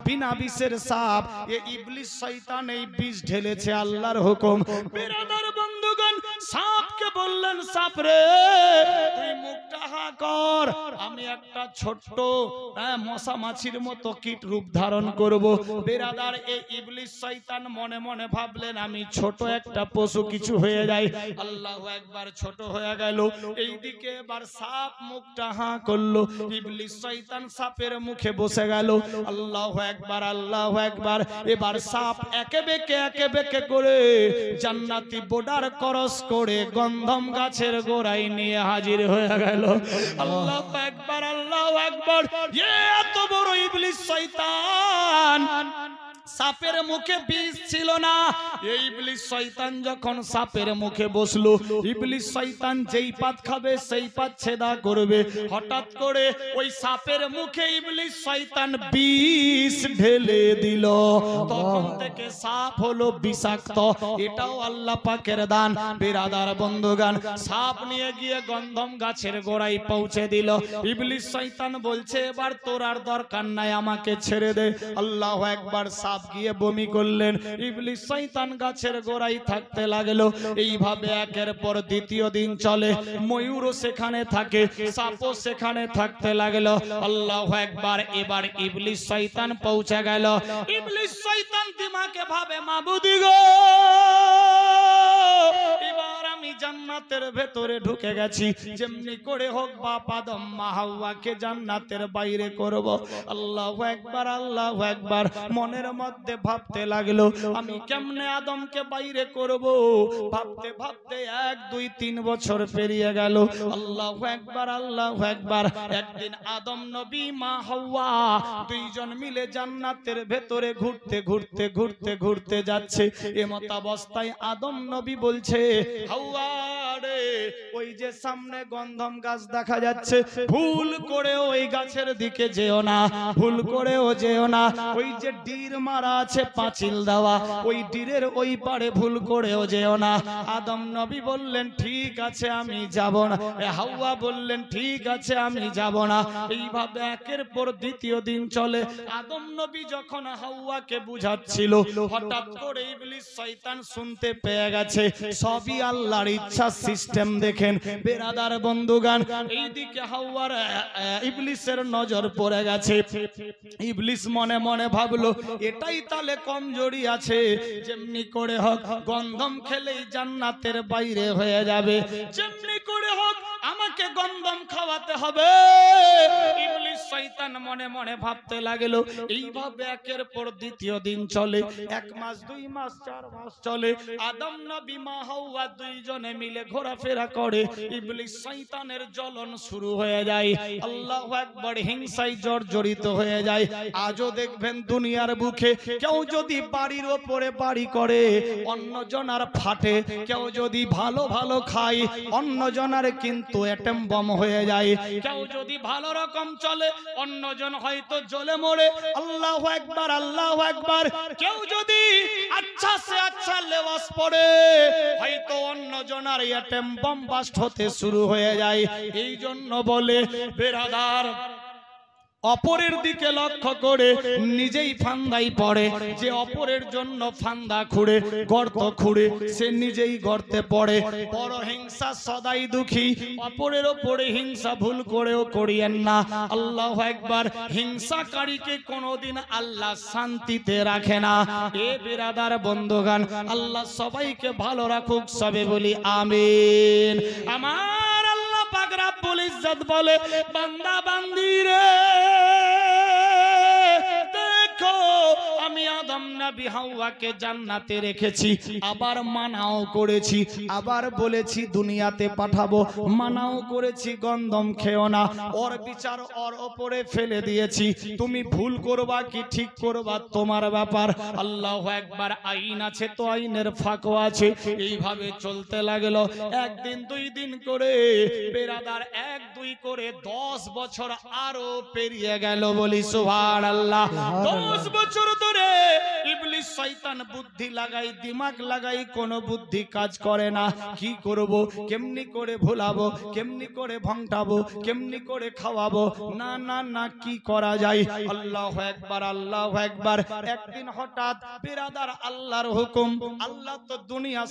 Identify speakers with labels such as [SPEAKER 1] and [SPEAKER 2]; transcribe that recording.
[SPEAKER 1] বিনা বিষের সাপ। এ ইবলিস শয়তান এই বিষ ঢেলেছে আল্লাহর হুকুম। বিরাদার বন্ধুগণ, সাপকে বললেন, সাপ রে তুই মুখটা হা কর, আমি একটা ছোট্ট মশা মাছির মতো কীট রূপ ধারণ করব। বিরাদার এই ইবলিস শয়তান মনে মনে ভাবলেন আমি ছোট একটা পশু কিছু হয়ে যাই। আল্লাহু আকবার, ছোট হয়ে গেল। এইদিকে এবার সাপ মুখটা হা করলো, ইবলিস শয়তান সাপের মুখে বসে গেল। আল্লাহু আকবার, আল্লাহু আকবার। এবার সাপ একে বেঁকে করে জান্নাতি বর্ডার ক্রস করে গন্ধম গাছের গোড়ায় নিয়ে হাজির হয়ে গেল। আল্লাহু আকবার, আল্লাহু আকবার। এত বড় ইবলিস শয়তান, সাপের মুখে বিষ ছিল না। এই ইবলিস শয়তান যখন সাপের মুখে বসলো, ইবলিস শয়তান যেই পাত খাবে সেই পাত ছেদা করবে। হঠাৎ করে ওই সাপের মুখে ইবলিস শয়তান বিষ ঢেলে দিল। তখন থেকে সাপ হলো বিষাক্ত। এটাও আল্লাহ পাকের দান। বিরাদার বন্ধুগান, সাপ নিয়ে গিয়ে গন্ধম গাছের গোড়ায় পৌঁছে দিল। ইবলিস শয়তান বলছে এবার তোর আর দরকার নাই, আমাকে ছেড়ে দে। আল্লাহু আকবার। সাপ গিয়ে বমি করলেন, ইবলিস শয়তান গাছের গোড়ায় থাকতে লাগলো। এইভাবে একের পর দ্বিতীয় দিন চলে। ময়ূরও সেখানে থাকে, সাপও সেখানে থাকতে লাগলো। আল্লাহু আকবার। এবার ইবলিস শয়তান পৌঁছে গেল। ইবলিস শয়তান দিমাকে ভাবে মাবুদি গো, এবার আমি জান্নাতের ভেতরে ঢুকে গেছি, যেমনি করে হোক বাপ আদম মা হাওয়াকে জান্নাতের বাইরে করব। আল্লাহু আকবার, আল্লাহু আকবার। মনের মধ্যে ভাবতে লাগলো আমি কেমনে আদমকে বাইরে করব। ভাবতে ভাবতে 1 2 3 বছর পেরিয়ে গেল। আল্লাহু আকবার, আল্লাহু আকবার। একদিন আদম নবী মা হাওয়া দুইজন মিলে জান্নাতের ভেতরে ঘুরতে যাচ্ছে। এমত অবস্থায় আদম নবী বলছে, হাওয়া রে ওই যে সামনে গন্ধম গাছ দেখা যাচ্ছে, ভুল করে ওই গাছের দিকে যেও না, ভুল করেও যেও না। ওই যে ডির মারা আছে পাঁচিল দেওয়া, ওই ডিরের ওই পারে ভুল করেও যেও না। আদম নবী বললেন ঠিক আছে আমি যাব না। হাওয়া বললেন ঠিক আছে আমি যাব না। এইভাবে একের পর দ্বিতীয় দিন চলে। আদম নবী যখন হাওয়াকে বুঝাচ্ছিল, হঠাৎ করে ইবলিস শয়তান শুনতে পেয়ে গেছে। সবই আল্লাহর ইচ্ছা সিস্টেম। দেখেন বেরাদার বন্ধুগান, এইদিকে হাওয়ার ইবলিসের নজর পড়ে গেছে। ইবলিস মনে মনে ভাবলো এটাই তাহলে কমজোরি আছে, যেমনি করে হোক গন্ধম খেলেই জান্নাতের বাইরে হয়ে যাবে, যেমনি করে হোক আমাকে গন্ধম খাওয়াতে হবে। ইবলিস শয়তান মনে মনে ভাবতে লাগলো। এইভাবে একের পর দ্বিতীয় দিন চলে। 1 মাস 2 মাস 4 মাস চলে। আদম নবী মা হাওয়া দুইজনে মিলে ঘোরাফেরা করে। ইবলিস শয়তানের জ্বলন শুরু হয়ে যায়। আল্লাহু আকবার। হিংসায় জর্জরিত হয়ে যায়। আজও দেখবেন দুনিয়ার বুকে কেউ যদি বাড়ির ওপরে বাড়ি করে অন্যজনার ফাটে, কেউ যদি ভালো ভালো খায় অন্যজনার কিন্তু অ্যাটম বম হয়ে যায়, কেউ যদি ভালো রকম চলে অন্যজন হয়তো জ্বলে মরে। আল্লাহু আকবার, আল্লাহু আকবার। কেউ যদি আচ্ছা সে আচ্ছা লেবাস পরে হয়তো অন্যজনার অ্যাটম বম বাস্ট হতে শুরু হয়ে যায়। এই জন্য বলে বেরাদার, অপরের দিকে লক্ষ্য করে নিজেই ফান্দাই পড়ে। যে অপরের জন্য ফান্দা খুঁড়ে গর্ত খুঁড়ে সে নিজেই গর্তে পড়ে। বড় হিংসা সদাই দুঃখী। অপরের ওপরে হিংসা ভুল করেও করিয়েন না। আল্লাহু আকবার। হিংসাকারীকে কোনোদিন আল্লাহ শান্তিতে রাখে না। এ বিরাদার বন্ধুগান, আল্লাহ সবাইকে ভালো রাখুক, সবে বলি আমিন। আমার আল্লাহ পাক রব্বুল ইজ্জত বলে, বান্দা বান্দি রে দেখো আমি আদম নবী হাওয়াকে জান্নাতে রেখেছি, আবার মানাও করেছি, আবার বলেছি দুনিয়াতে পাঠাবো, মানাও করেছি গন্ধম খেও না। ওর বিচার ওর উপরে ফেলে দিয়েছি। তুমি ভুল করবা কি ঠিক করবা তোমার ব্যাপার। আল্লাহু আকবার। আইন আছে তো আইনের ফাঁকও আছে। এইভাবে চলতে লাগলো। 1 দিন 2 দিন করে বেরাদার 1 2 করে 10 বছর আরো পেরিয়ে গেল। বলি সুবহানাল্লাহ। 10 বছর ধরে ইবলিস শয়তান বুদ্ধি লাগাই দিমাগ লাগাই কোনো বুদ্ধি কাজ করে না। কি করব, কেমনি করে ভোলাবো, কেমনি করে ভংটাবো, কেমনি করে খাওয়াবো, না না না কি করা যায়। আল্লাহু আকবার, আল্লাহু আকবার। একদিন হঠাৎ বিরাদার আল্লাহর হুকুম, আল্লাহ তো দুনিয়া